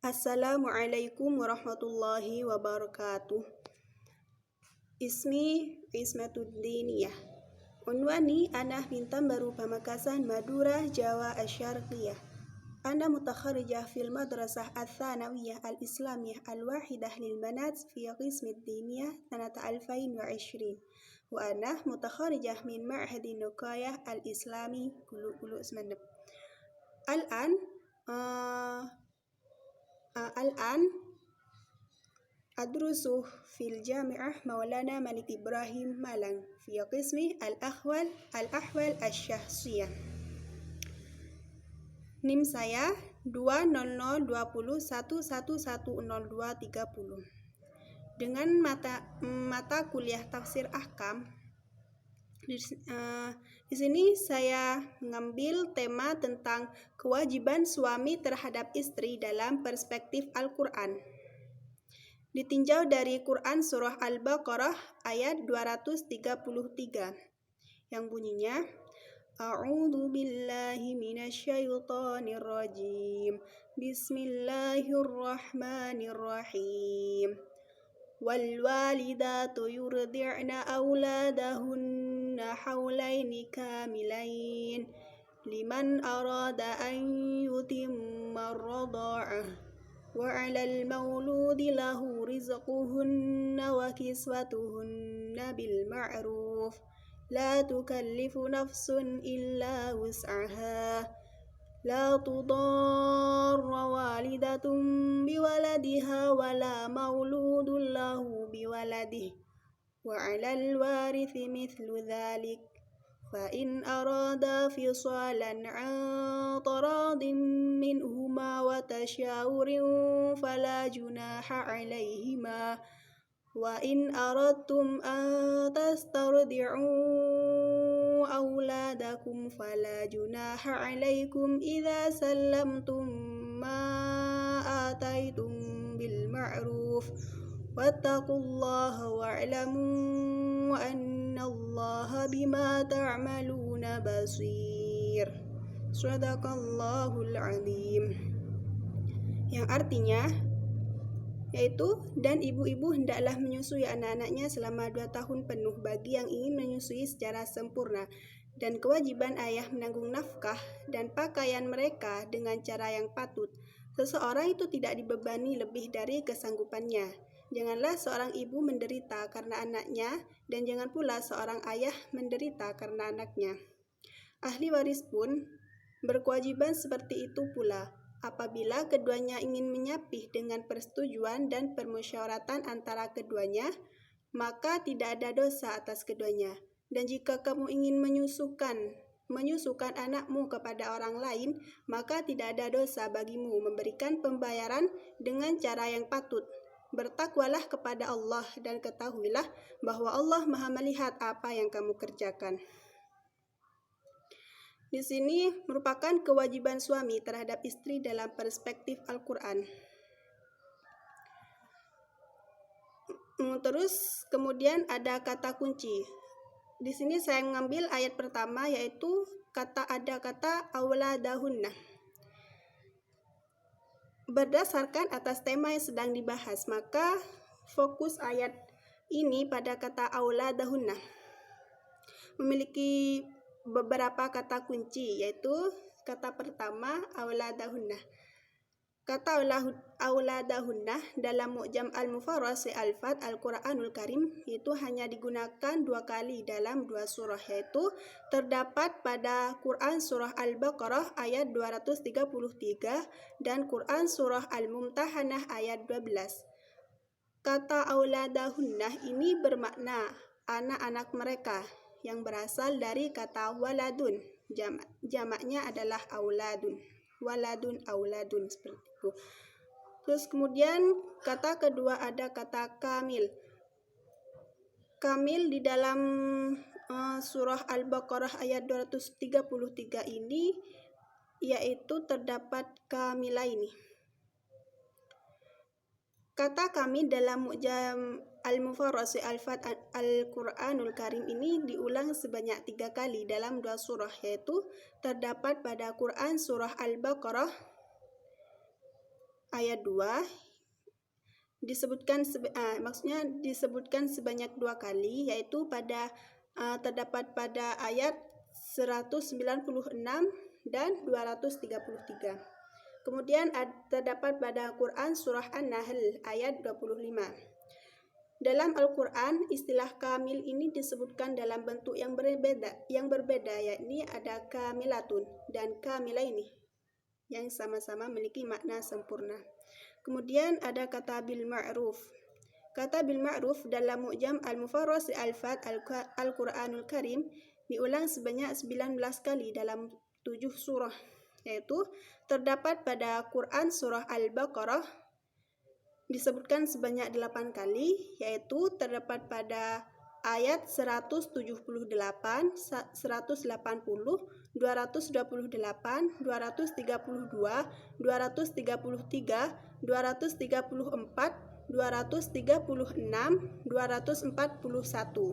Assalamualaikum warahmatullahi wabarakatuh. Ismi Ismatuddiniyah. Unwani ana min Tambaru Pamekasan, Madura, Jawa Asyarqiyah. Ana mutakharijah fil madrasah al-thanawiyah al-islamiyah al-wahidah lil banat fi qismi diniyah sanata 2020. Wa ana mutakharijah min ma'hadi nukayah al-islami kulu semanap. Al-an adrusu fil Jami'ah Maulana Malik Ibrahim Malang fi qismi al-ahwal asy-syakhsiyah. NIM saya 2002011100230. Dengan mata kuliah tafsir ahkam. Di sini saya mengambil tema tentang kewajiban suami terhadap istri dalam perspektif Al-Quran. Ditinjau dari Quran Surah Al-Baqarah ayat 233 yang bunyinya A'udzu billahi minasyaitonir rajim. Bismillahirrahmanirrahim. Wal walidatu yurdi'na auladahunna haulaini kamilain liman arada an yutimma ar-radha'ah wa 'alal mauludi lahu rizquhunna wa kiswatuhunna bil ma'ruf la tukallifu nafsun illa wus'aha la tudarra walidatun biwaladiha wala mauludun lahu biwaladihi wa 'alal warithi mithlu dhalik fa in arada fisalan 'an taradin minhuma wa tasyawurin fala junaha 'alaihima wa in aradtum an tastardi'u أولادكم فلا جناح عليكم إذا سلمتم ما آتيتم بالمعروف واتقوا الله واعلموا أن الله بما تعملون بصير. Sadaqallahul Azim. Yang artinya yaitu, dan ibu-ibu hendaklah menyusui anak-anaknya selama 2 tahun penuh bagi yang ingin menyusui secara sempurna, dan kewajiban ayah menanggung nafkah dan pakaian mereka dengan cara yang patut. Seseorang itu tidak dibebani lebih dari kesanggupannya. Janganlah seorang ibu menderita karena anaknya, dan jangan pula seorang ayah menderita karena anaknya. Ahli waris pun berkewajiban seperti itu pula. Apabila keduanya ingin menyapih dengan persetujuan dan permusyawaratan antara keduanya, maka tidak ada dosa atas keduanya. Dan jika kamu ingin menyusukan anakmu kepada orang lain, maka tidak ada dosa bagimu memberikan pembayaran dengan cara yang patut. Bertakwalah kepada Allah dan ketahuilah bahwa Allah Maha melihat apa yang kamu kerjakan. Di sini merupakan kewajiban suami terhadap istri dalam perspektif Al-Quran. Terus kemudian ada kata kunci. Di sini saya mengambil ayat pertama, yaitu kata auladahunna. Berdasarkan atas tema yang sedang dibahas, maka fokus ayat ini pada kata auladahunna. Memiliki beberapa kata kunci, yaitu kata pertama auladahunna. Kata auladahunna dalam Mu'jam al-Mufarrasi al-Fat Al-Quranul Karim itu hanya digunakan 2 kali dalam 2 surah, yaitu terdapat pada Quran surah Al-Baqarah ayat 233 dan Quran surah Al-Mumtahanah ayat 12. Kata auladahunna ini bermakna anak-anak mereka, yang berasal dari kata waladun. Jamaknya adalah auladun. Waladun, auladun, seperti itu. Terus kemudian kata kedua ada kata kamil. Kamil di dalam surah Al-Baqarah ayat 233 ini yaitu terdapat kamilaini. Kata kamil dalam Mu'jam Al-Mufarrasi Al-Fat Al-Quranul Karim ini diulang sebanyak 3 kali dalam 2 surah, yaitu terdapat pada Quran surah Al-Baqarah ayat 2 disebutkan sebanyak 2 kali, yaitu terdapat pada ayat 196 dan 233. Kemudian terdapat pada Quran surah An-Nahl ayat 25. Dalam Al-Quran, istilah kamil ini disebutkan dalam bentuk yang berbeda, yakni ada kamilatun dan kamilaini yang sama-sama memiliki makna sempurna. Kemudian ada kata bil ma'ruf. Kata bil ma'ruf dalam Mu'jam Al-Mufarrasi Al-Fat Al-Quranul Karim diulang sebanyak 19 kali dalam 7 surah, yaitu terdapat pada Quran surah Al-Baqarah disebutkan sebanyak 8 kali, yaitu terdapat pada ayat 178, 180, 228, 232, 233, 234, 236, 241.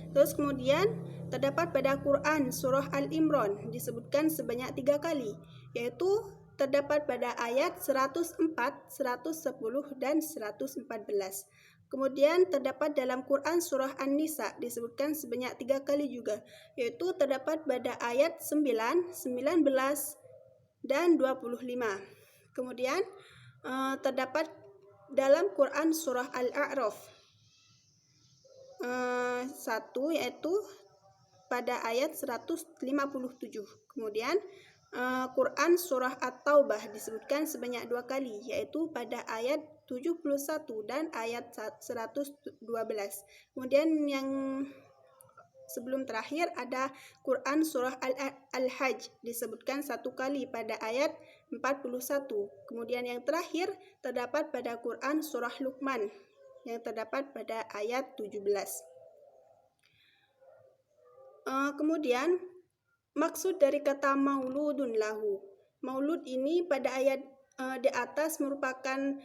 Terus kemudian terdapat pada Quran surah Al-Imran disebutkan sebanyak 3 kali, yaitu terdapat pada ayat 104, 110, dan 114. Kemudian terdapat dalam Quran surah An-Nisa disebutkan sebanyak 3 kali juga, yaitu terdapat pada ayat 9, 19, dan 25. Kemudian terdapat dalam Quran surah Al-A'raf 1, yaitu pada ayat 157. Kemudian Quran surah At-Taubah disebutkan sebanyak 2 kali, yaitu pada ayat 71 dan ayat 112. Kemudian yang sebelum terakhir ada Quran surah Al-Hajj disebutkan 1 kali pada ayat 41. Kemudian yang terakhir terdapat pada Quran surah Luqman yang terdapat pada ayat 17. Kemudian maksud dari kata mauludun lahu. Maulud ini pada ayat di atas merupakan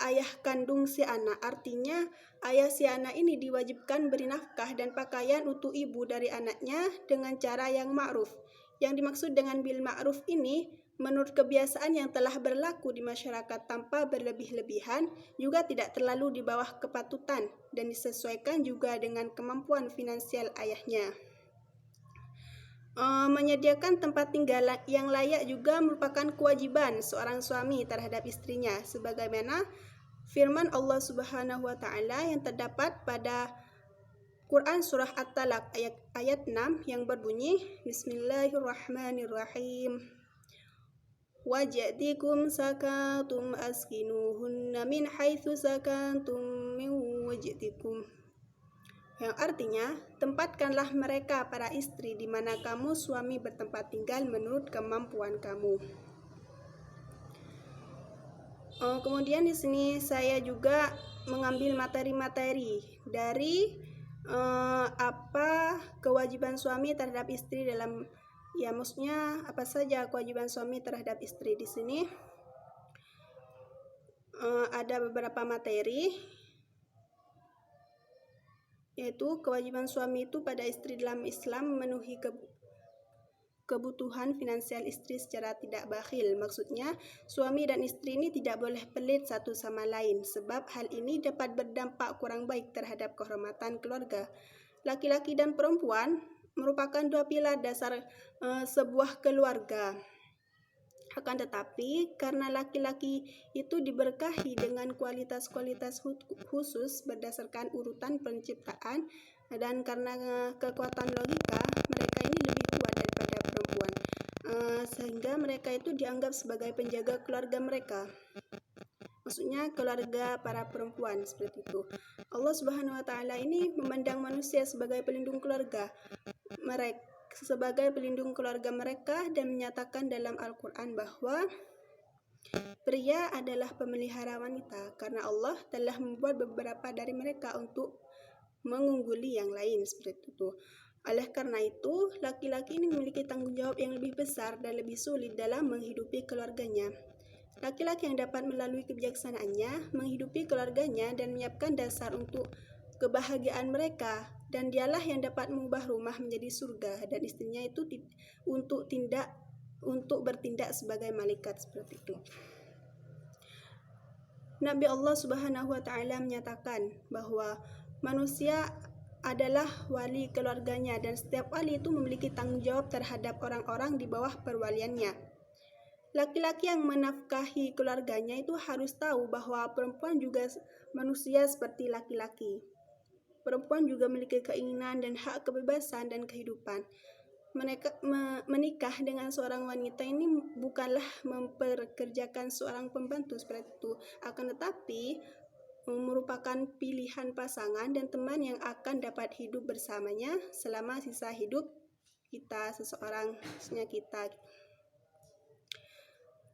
ayah kandung si anak. Artinya ayah si anak ini diwajibkan beri nafkah dan pakaian untuk ibu dari anaknya dengan cara yang ma'ruf. Yang dimaksud dengan bil ma'ruf ini menurut kebiasaan yang telah berlaku di masyarakat tanpa berlebih-lebihan, juga tidak terlalu di bawah kepatutan dan disesuaikan juga dengan kemampuan finansial ayahnya. Menyediakan tempat tinggal yang layak juga merupakan kewajiban seorang suami terhadap istrinya, sebagaimana firman Allah Subhanahu wa taala yang terdapat pada Quran surah At-Talaq ayat 6 yang berbunyi Bismillahirrahmanirrahim. Waj'atikum sakatum askinuhunna min haitsu sakantum min waj'atikum. Yang artinya, tempatkanlah mereka para istri di mana kamu suami bertempat tinggal menurut kemampuan kamu. Kemudian di sini saya juga mengambil materi-materi dari apa kewajiban suami terhadap istri dalam, ya maksudnya apa saja kewajiban suami terhadap istri di sini. Ada beberapa materi, yaitu kewajiban suami itu pada istri dalam Islam memenuhi kebutuhan finansial istri secara tidak bakhil. Maksudnya suami dan istri ini tidak boleh pelit satu sama lain, sebab hal ini dapat berdampak kurang baik terhadap kehormatan keluarga. Laki-laki dan perempuan merupakan 2 pilar dasar sebuah keluarga. Akan tetapi, karena laki-laki itu diberkahi dengan kualitas-kualitas khusus berdasarkan urutan penciptaan, dan karena kekuatan logika, mereka ini lebih kuat daripada perempuan, sehingga mereka itu dianggap sebagai penjaga keluarga mereka. Maksudnya keluarga para perempuan, seperti itu. Allah Subhanahu wa taala ini memandang manusia sebagai pelindung keluarga mereka dan menyatakan dalam Al-Quran bahwa pria adalah pemelihara wanita karena Allah telah membuat beberapa dari mereka untuk mengungguli yang lain, seperti itu. Oleh karena itu, laki-laki ini memiliki tanggung jawab yang lebih besar dan lebih sulit dalam menghidupi keluarganya. Laki-laki yang dapat melalui kebijaksanaannya menghidupi keluarganya dan menyiapkan dasar untuk kebahagiaan mereka, dan dialah yang dapat mengubah rumah menjadi surga dan istrinya itu untuk bertindak sebagai malaikat, seperti itu. Nabi Allah Subhanahu wa taala menyatakan bahwa manusia adalah wali keluarganya dan setiap wali itu memiliki tanggung jawab terhadap orang-orang di bawah perwaliannya. Laki-laki yang menafkahi keluarganya itu harus tahu bahwa perempuan juga manusia seperti laki-laki. Perempuan juga memiliki keinginan dan hak kebebasan dan kehidupan. Menikah dengan seorang wanita ini bukanlah memperkerjakan seorang pembantu seperti itu, akan tetapi merupakan pilihan pasangan dan teman yang akan dapat hidup bersamanya selama sisa hidup seseorangnya kita.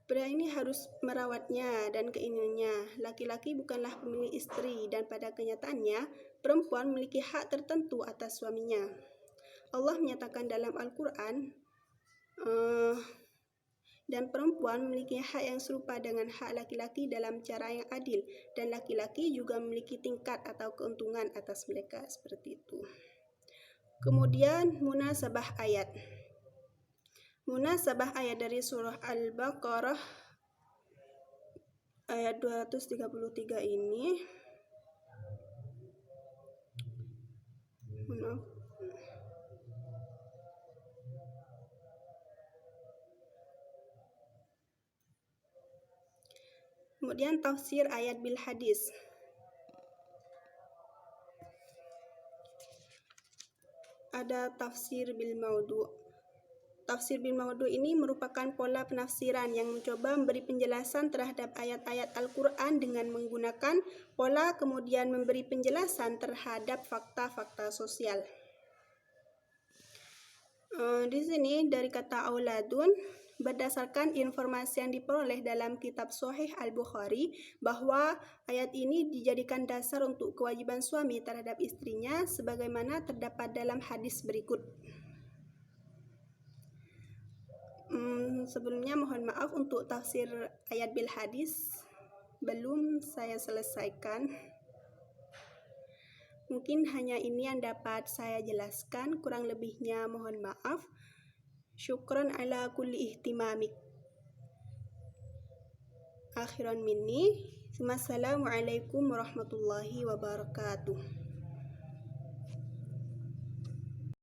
Pria ini harus merawatnya dan keinginannya. Laki-laki bukanlah pemilik istri dan pada kenyataannya perempuan memiliki hak tertentu atas suaminya. Allah menyatakan dalam Al-Quran, dan perempuan memiliki hak yang serupa dengan hak laki-laki dalam cara yang adil, dan laki-laki juga memiliki tingkat atau keuntungan atas mereka, seperti itu. Kemudian munasabah ayat. Munasabah ayat dari surah Al-Baqarah ayat 233 ini Kemudian tafsir ayat bil hadis. Ada tafsir bil maudu. Tafsir bil maudu ini merupakan pola penafsiran yang mencoba memberi penjelasan terhadap ayat-ayat Al-Quran dengan menggunakan pola, kemudian memberi penjelasan terhadap fakta-fakta sosial. Di sini dari kata auladun, berdasarkan informasi yang diperoleh dalam kitab Sahih Al-Bukhari bahwa ayat ini dijadikan dasar untuk kewajiban suami terhadap istrinya sebagaimana terdapat dalam hadis berikut. Sebelumnya mohon maaf untuk tafsir ayat bil hadis belum saya selesaikan. Mungkin hanya ini yang dapat saya jelaskan, kurang lebihnya mohon maaf. Syukran ala kulli ihtimamik. Akhiran minni. Assalamualaikum warahmatullahi wabarakatuh.